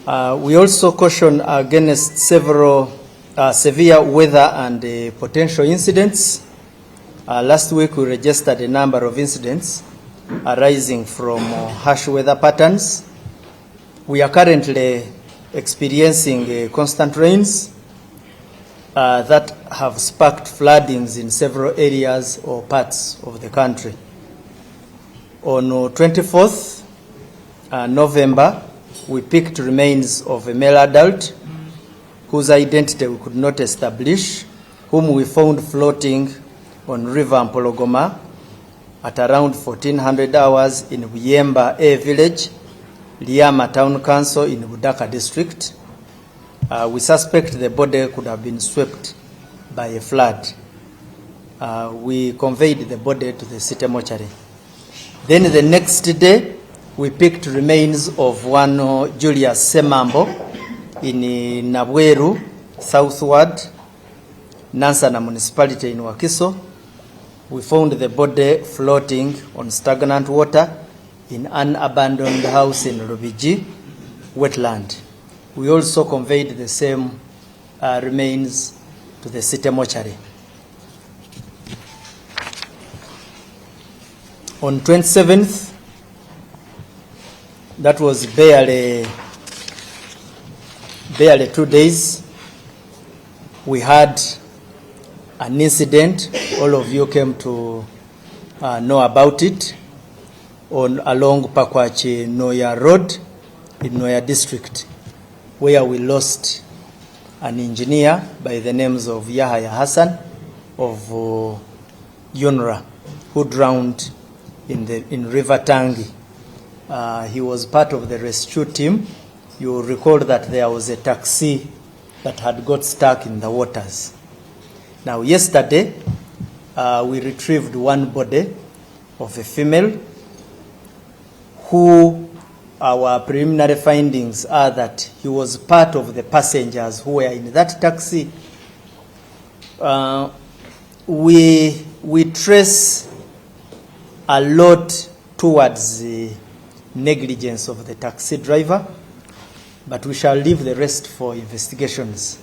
We also caution against several severe weather and potential incidents. Last week we registered a number of incidents arising from harsh weather patterns. We are currently experiencing constant rains that have sparked floodings in several areas or parts of the country. On 24th November, we picked remains of a male adult whose identity we could not establish, whom we found floating on River Mpologoma at around 1400 hours in Buyemba A village, Liama Town Council in Budaka district. We suspect the body could have been swept by a flood. We conveyed the body to the city mortuary. Then the next day, we picked remains of one Julius Semambo in Nabweru, southward, Nansana municipality in Wakiso. We found the body floating on stagnant water in an abandoned house in Rubiji wetland. We also conveyed the same remains to the city mortuary. On 27th, that was barely 2 days, we had an incident. All of you came to know about it along Pakwachi Noya Road in Noya district, where we lost an engineer by the names of Yahya Hassan of Yunra, who drowned in River Tangi. He was part of the rescue team. You will recall that there was a taxi that had got stuck in the waters. Now, yesterday, we retrieved one body of a female who our preliminary findings are that he was part of the passengers who were in that taxi. We trace a lot towards the negligence of the taxi driver, but we shall leave the rest for investigations.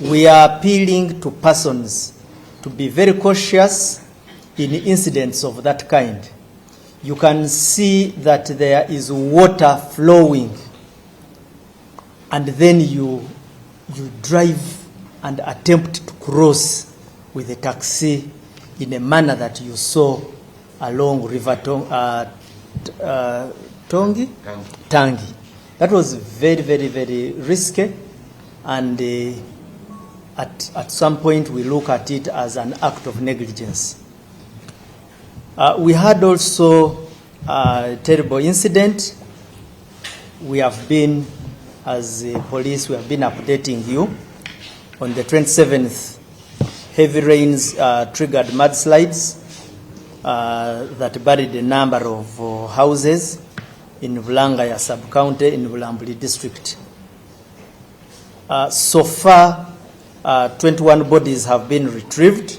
We are appealing to persons to be very cautious in incidents of that kind. You can see that there is water flowing, and then you drive and attempt to cross with a taxi in a manner that you saw along River Tangi. That was very, very, very risky, and at some point we look at it as an act of negligence. We had also a terrible incident. We have been, as police, we have been updating you. On the 27th, heavy rains triggered mudslides that buried a number of houses in Vulangaya sub-county in Bulambuli district. So far, 21 bodies have been retrieved,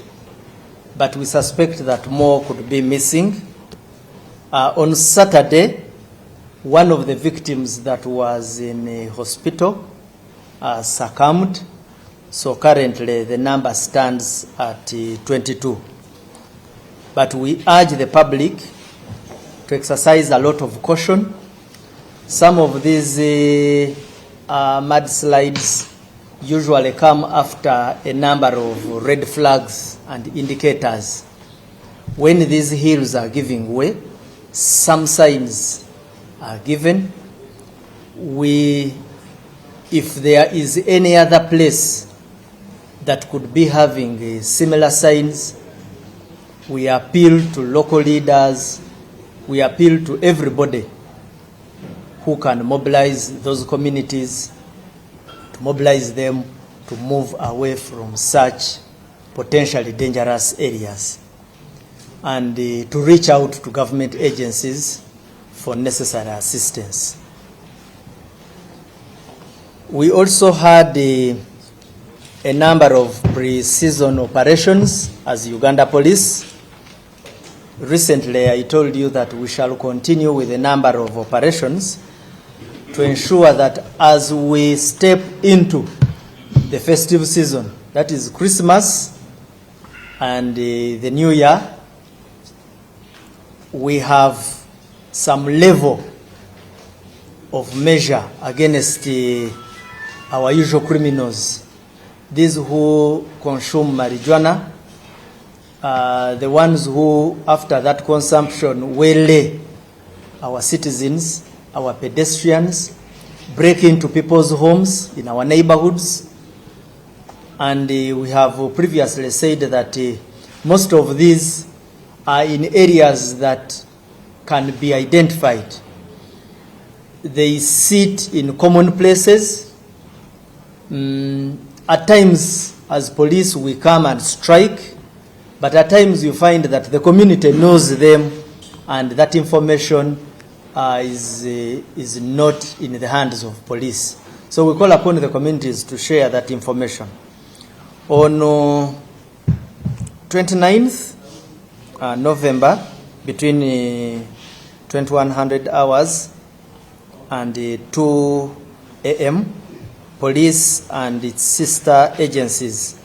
but we suspect that more could be missing. On Saturday, one of the victims that was in a hospital succumbed, so currently the number stands at 22. But we urge the public to exercise a lot of caution. Some of these mudslides usually come after a number of red flags and indicators. When these hills are giving way, some signs are given. If there is any other place that could be having similar signs, we appeal to local leaders, we appeal to everybody who can mobilize those communities, to mobilize them to move away from such potentially dangerous areas, and to reach out to government agencies for necessary assistance. We also had a number of pre-season operations as Uganda Police. Recently, I told you that we shall continue with a number of operations to ensure that as we step into the festive season, that is Christmas and the New Year, we have some level of measure against our usual criminals, these who consume marijuana, the ones who, after that consumption, waylay our citizens, our pedestrians, break into people's homes in our neighborhoods. And we have previously said that most of these are in areas that can be identified. They sit in common places. At times, as police, we come and strike, but at times you find that the community knows them, and that information is not in the hands of police. So we call upon the communities to share that information. On 29th November, between 2100 hours and 2 a.m., police and its sister agencies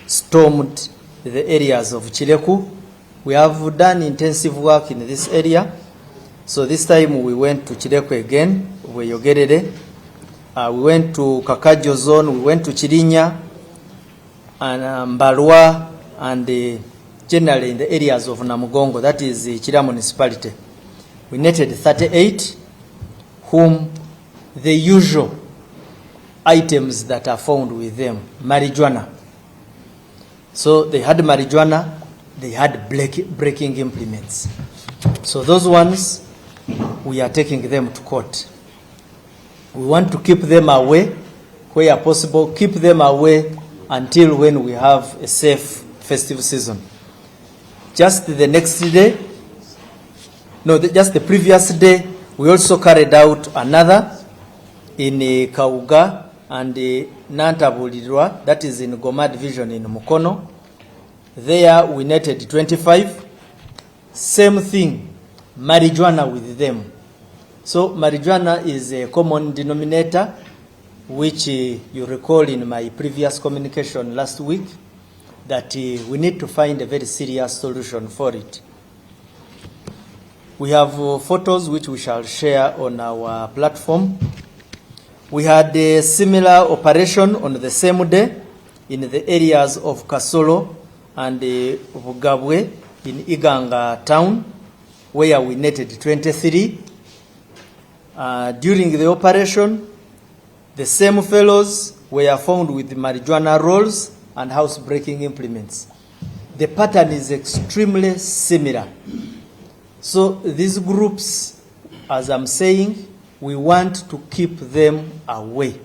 stormed the areas of Chireku. We have done intensive work in this area. So this time we went to Chireku again, we went to Kakajo zone, we went to Chirinya and Mbalwa, and generally in the areas of Namugongo, that is the Chira municipality. We netted 38 whom the usual items that are found with them, marijuana. So they had marijuana, they had breaking implements. So those ones, we are taking them to court. We want to keep them away where possible, keep them away until when we have a safe festive season. Just the next day, just the previous day, we also carried out another in Kauga and Nantabulirwa, that is in Goma division in Mukono. There we netted 25. Same thing, marijuana with them. So marijuana is a common denominator, which you recall in my previous communication last week, that we need to find a very serious solution for it. We have photos which we shall share on our platform. We had a similar operation on the same day in the areas of Kasolo and Bugabwe in Iganga town, where we netted 23. During the operation, the same fellows were found with marijuana rolls and house-breaking implements. The pattern is extremely similar. So these groups, as I'm saying, we want to keep them away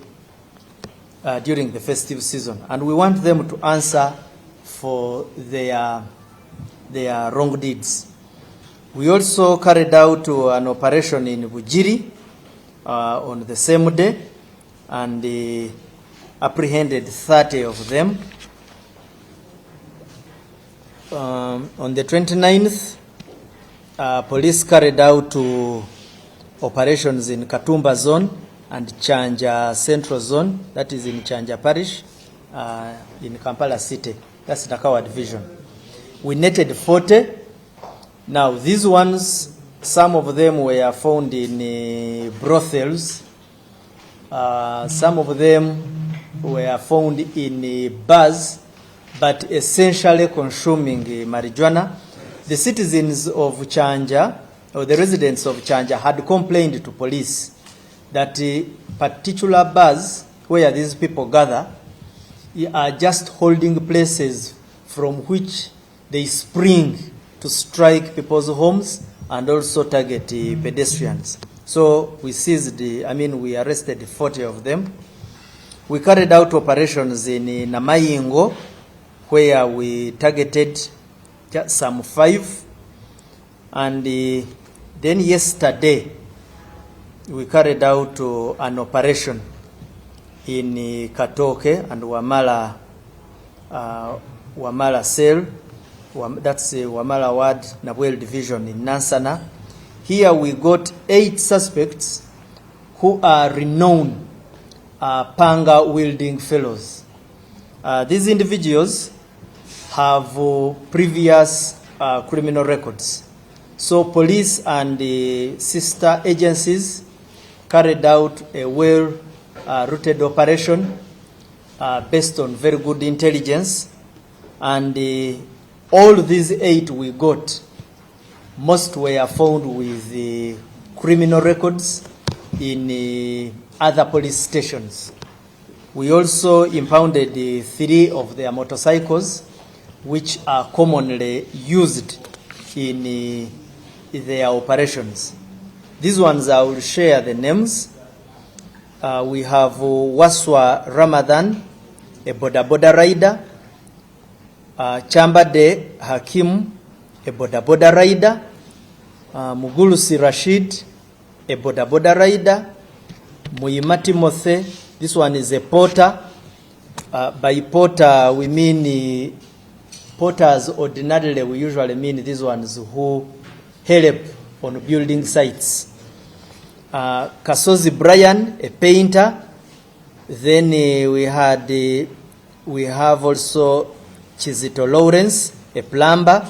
during the festive season, and we want them to answer for their wrong deeds. We also carried out an operation in Bujiri on the same day, and apprehended 30 of them. On the 29th, police carried out operations in Katumba zone and Chanja Central zone, that is in Chanja parish, in Kampala city, that's Nakawa division. We netted 40. Now these ones, some of them were found in brothels, some of them were found in bars, but essentially consuming marijuana. The citizens of Chanja, or the residents of Chanja, had complained to police that particular bars where these people gather are just holding places from which they spring to strike people's homes and also target pedestrians. So we we arrested 40 of them. We carried out operations in Namayingo, where we targeted some 5. And then yesterday, we carried out an operation in Katoke and Wamala Cell, that's Wamala Ward, Nabwel Division in Nansana. Here we got 8 suspects who are renowned panga wielding fellows. These individuals have previous criminal records. So police and the sister agencies carried out a well-rooted operation based on very good intelligence, and all these 8 we got, most were found with criminal records in other police stations. We also impounded 3 of their motorcycles, which are commonly used in their operations. These ones I will share the names. We have Waswa Ramadan, a boda boda rider. Chambade Hakim, a boda boda rider. Mugulusi Rashid, a boda boda rider. Muyimati Mothe, this one is a porter. By porter we mean porters. Ordinarily we usually mean these ones who help on building sites. Kasozi Brian, a painter. Then we have also Chizito Lawrence, a plumber,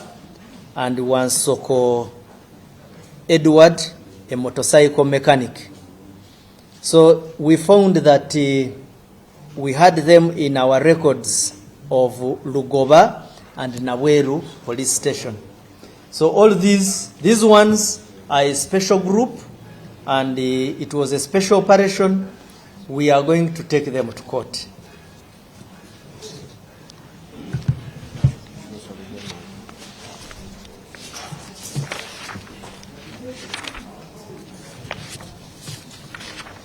and Wansoko Edward, a motorcycle mechanic. So we found that we had them in our records of Lugoba and Naweru police station. So all these ones are a special group, and it was a special operation. We are going to take them to court.